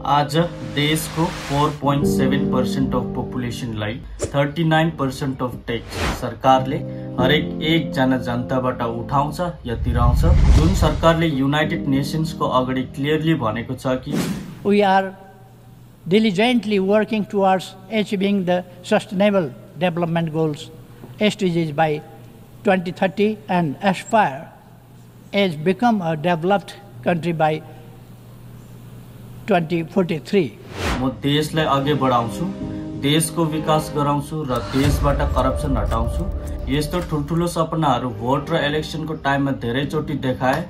आज देशको 4.7% of पपुलेसनलाई 39% of tax सरकारले हरेक एकजना जनताबाट उठाउँछ या तिराउँछ। जुन सरकारले युनाइटेड नेसन्सको अगाडि क्लियरली भनेको छ कि we are diligently working towards achieving the sustainable development goals SDGs by 2030 and aspire as become a developed country by 2043। म देशलाई अघि बढाउँछु, देशको विकास गराउँछु र देशबाट करप्सन हटाउँछु। यस्तो ठुलठुलो सपनाहरू भोट र इलेक्सनको टाइममा धेरैचोटि देखाए।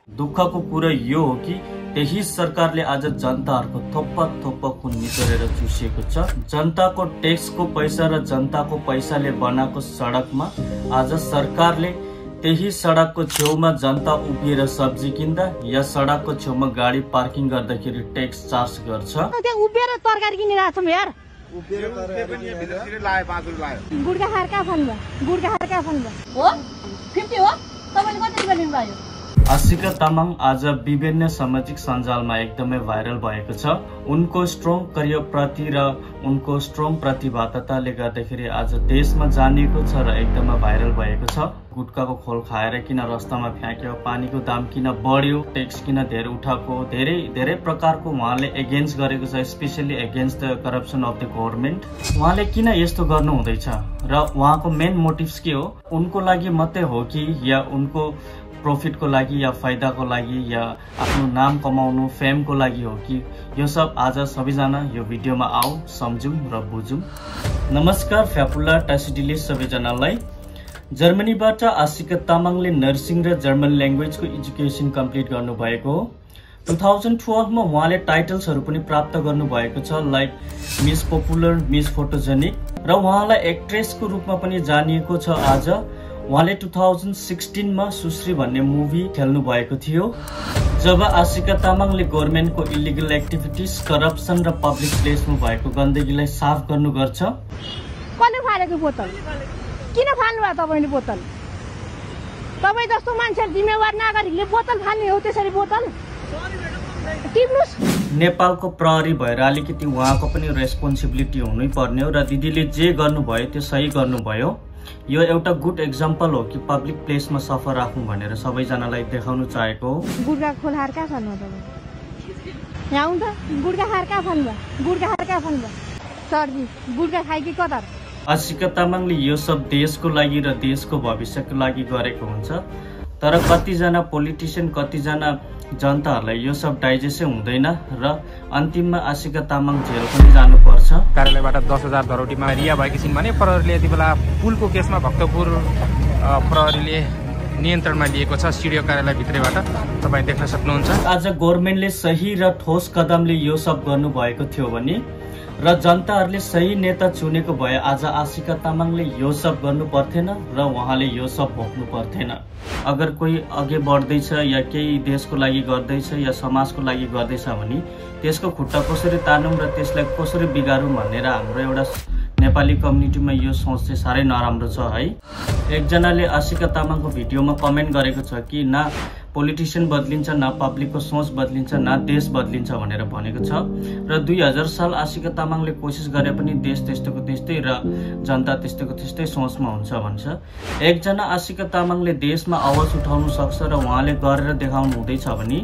दुःखको कुरा यो हो कि त्यही सरकारले आज जनताहरूको थोप्पा खुन निचोरेर चुसिएको छ। जनताको ट्याक्सको पैसा र जनताको पैसाले बनाएको सडकमा आज सरकारले त्यही सडकको छेउमा जनता उभिएर सब्जी किन्दा या सडकको छेउमा गाडी पार्किङ गर्दाखेरि ट्याक्स चार्ज गर्छ। त्यहाँ उभिएर तरकारी किनिरहेको छौँ यार। गुड्का खाएर कहाँ फन्द हो 50 हो। तपाईले कति रुपैयाँ लिनुभयो? आशिका तामाङ आज विभिन्न सामाजिक सञ्जालमा एकदमै भाइरल भएको छ। उनको स्ट्रङ करियर प्रति र उनको स्ट्रङ प्रतिबद्धताले गर्दाखेरि आज देशमा जानिएको छ र एकदमै भाइरल भएको छ। गुटकाको खोल खाएर किन रस्तामा फ्याँक्यो, पानीको दाम किन बढ्यो, ट्याक्स किन धेरै उठाएको, धेरै प्रकारको उहाँले एगेन्स्ट गरेको छ, specially against the corruption of the government. उहाँले किन यस्तो गर्नु हुँदैछ र उहाँको मेन मोटिभ्स के हो? उनको लागि मात्रै हो कि या उनको प्रॉफिटको लागि या फाइदाको लागि या आफ्नो नाम कमाउनु फेमको लागि हो कि? यो सब आज सबैजना यो भिडियोमा आऊ सम्झौं र बुझौं। नमस्कार, फ्यापुला टासिडीले सबैजनालाई। जर्मनीबाट आशिका तामाङले नर्सिङ र जर्मन ल्याङ्ग्वेजको एजुकेसन कम्प्लिट गर्नुभएको हो। 2012 मा उहाँले टाइटल्सहरू पनि प्राप्त गर्नुभएको छ, like miss popular, miss photogenic, र उहाँलाई एक्ट्रेसको रूपमा पनि जानिएको छ। आज उहाँले 2016 मा सुश्री भन्ने मुभी खेल्नु भएको थियो, जब आशिका तामाङले गभर्नमेन्टको इलिगल एक्टिभिटिज, करप्सन र पब्लिक प्लेसमा भएको गन्दगीलाई साफ गर्नु गर्छ। कसले फालेको बोतल? किन फाल्नु भयो तपाईले बोतल? तपाई जस्तो मान्छे जिम्मेवार नागरिकले बोतल फाल्ने हो त्यसरी बोतल? टिप्नुस्। नेपालको प्रहरी भएर अलिकति उहाँको पनि रेस्पोन्सिबिलिटी हुनै पर्ने हो र दिदीले जे गर्नुभयो त्यो सही गर्नुभयो। यो एउटा गुड एक्जाम्पल हो कि पब्लिक प्लेसमा सफा राख्नु भनेर सबैजनालाई देखाउन चाहेको हो। गुड्का खोलाएर कहाँ फाल्नु तपाईँ? यहाँ आउँछ गुड्का खाएर कहाँ फाल्नु? सरजी गुड्का खाइ कि कतार? आशिका तामाङले यो सब देशको लागि र देशको भविष्यको लागि गरेको हुन्छ, तर कतिजना पोलिटिसियन, कतिजना जनताहरूलाई यो सब डाइजेस्टै हुँदैन र अन्तिममा आशिका तामाङ जेल पनि जानुपर्छ। कार्यालयबाट 10,000 धरौटीमा रिया भएकी छिन् भने प्रहरीले यति बेला पुलको केसमा भक्तपुर प्रहरीले नियन्त्रणमा लिएको छ सिडिओ कार्यालय भित्रैबाट, तपाईँ देख्न सक्नुहुन्छ। आज गभर्नमेन्टले सही र ठोस कदमले यो सब गर्नुभएको थियो भने र जनताहरूले सही नेता चुनेको भए आज आशिका तामाङले यो सब गर्नु पर्थेन र उहाँले यो सब भोग्नु पर्थेन। अगर कोही अघि बढ्दैछ या केही देशको लागि गर्दैछ या समाजको लागि गर्दैछ भने त्यसको खुट्टा कसरी तानौं र त्यसलाई कसरी बिगारौं भनेर हाम्रो एउटा नेपाली कम्युनिटीमा यो सोच चाहिँ साह्रै नराम्रो छ है। एकजनाले आशिका तामाङको भिडियोमा कमेन्ट गरेको छ कि न पोलिटिसियन बदलिन्छ, न पब्लिकको सोच बदलिन्छ, न देश बदलिन्छ भनेर भनेको छ र 2000 साल आशिका तामाङले कोसिस गरे पनि देश त्यस्तोको त्यस्तै र जनता त्यस्तोको त्यस्तै सोचमा हुन्छ भन्छ। एकजना आशिका तामाङले देशमा आवाज उठाउन सक्छ र उहाँले गरेर देखाउनु हुँदैछ भने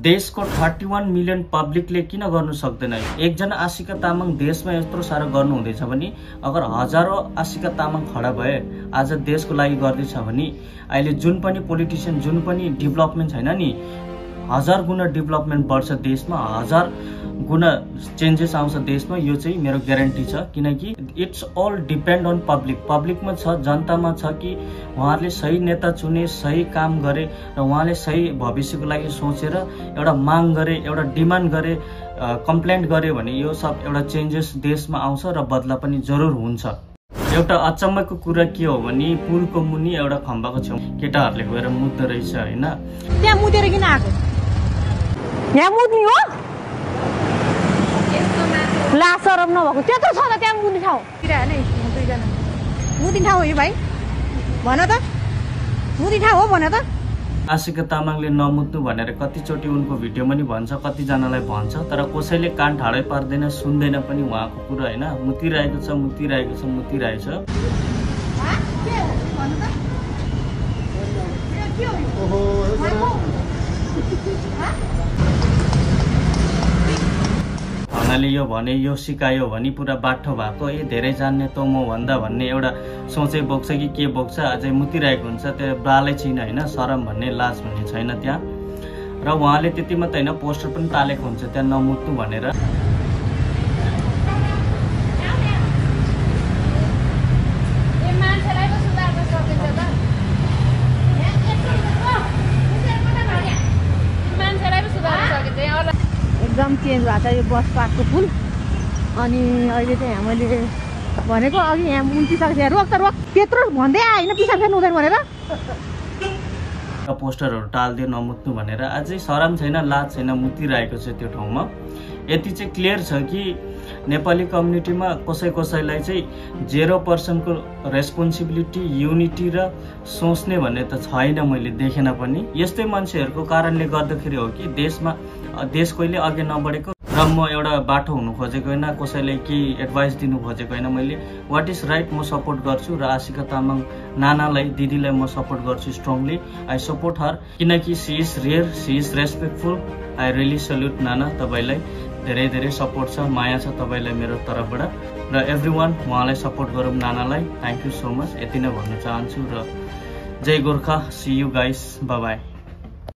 देशको 31 मिलियन पब्लिकले किन गर्नु सक्दैन? एकजना आशिका तामाङ देशमा यत्रो साह्रो गर्नु हुँदैछ भने अगर हजारौं आशिका तामाङ खडा भए आज देशको लागि गर्दैछ भने अहिले जुन पनि पोलिटिसियन, जुन पनि डेभलपमेन्ट छैन नि, 1000 गुणा डेभलपमेन्ट बढ्छ देशमा, 1000 गुणा चेन्जेस आउँछ देशमा। यो चाहिँ मेरो ग्यारेन्टी छ, किनकि इट्स अल डिपेन्ड अन पब्लिकमा छ, जनतामा छ कि उहाँहरूले सही नेता चुने, सही काम गरे र उहाँले सही भविष्यको लागि सोचेर एउटा माग गरे, एउटा डिमान्ड गरे, कम्प्लेन्ट गरे भने यो सब एउटा चेन्जेस देशमा आउँछ र बदला पनि जरुर हुन्छ। एउटा अचम्मको कुरा के हो भने पुलको मुनि एउटा खम्बाको छेउ केटाहरूले गएर मुद्दो रहेछ हैन। त्यहाँ मुदेर किन आको? यहाँ मुद्नी हो? ला सरम नभएको त्यत्रो छ त त्यहाँ मुद्ने ठाउँ। दुईजना मुद्ने ठाउँ हो यो भाइ? भन त मुद्ने ठाउँ हो भन त? आशिका तामाङले नमुत्नु भनेर कतिचोटि उनको भिडियोमा नि भन्छ, कतिजनालाई भन्छ, तर कसैले कान ठाडै पार्दैन, सुन्दैन पनि उहाँको कुरा हैन। मुतिरहेको छ, मुतिरहेको छ, मुतिरहेछ। हुनाले यो भने यो सिकायो भने पुरा बाठो भएको, धेरै जान्ने त म भन्दा भन्ने एउटा सोचै बोक्छ कि के बोक्छ, अझै मुतिरहेको हुन्छ। त्यो बालै छैन हैन, शरम भन्ने, लाज भन्ने छैन त्यहाँ। र उहाँले त्यति मात्रै हैन, पोस्टर पनि तालेको हुन्छ त्यहाँ नमुत्नु भनेर। एकदम चेन्ज भएको छ यो बस पार्कको पुल। अनि अहिले चाहिँ मैले भनेको अघि यहाँ उल्टिसकेको छ, रोक त रोक, त्यत्रो भन्दै आएन पिसाब फेर्नु हुँदैन भनेर। पोस्टरहरू टाल्दियो नमुत्नु भनेर, अझै शरम छैन, लाज छैन, मुतिरहेको छ त्यो ठाउँमा। यति चाहिँ क्लियर छ कि नेपाली कम्युनिटीमा कसैलाई चाहिँ 0% को रेस्पोन्सिबिलिटी, युनिटी र सोच्ने भन्ने त छैन, मैले देखेन पनि। यस्तै मान्छेहरूको कारणले गर्दाखेरि हो कि देश कहिले अघि नबढेको। र म एउटा बाटो हुनु खोजेको होइन, कसैलाई केही एडभाइस दिनु खोजेको होइन। मैले वाट इज राइट म सपोर्ट गर्छु र आशिका तामाङ नानालाई, दिदीलाई म सपोर्ट गर्छु स्ट्रङली। आई सपोर्ट हर, किनकि she is rare, she is respectful. I really salute Nana, तपाईँलाई धेरै धेरै सपोर्ट छ, माया छ तपाईँलाई मेरो तर्फबाट। र एभ्रिवान उहाँलाई सपोर्ट गरौँ नानालाई। थ्याङ्क यू सो मच, यति नै भन्न चाहन्छु। र जय Gorkha, see you guys, bye bye.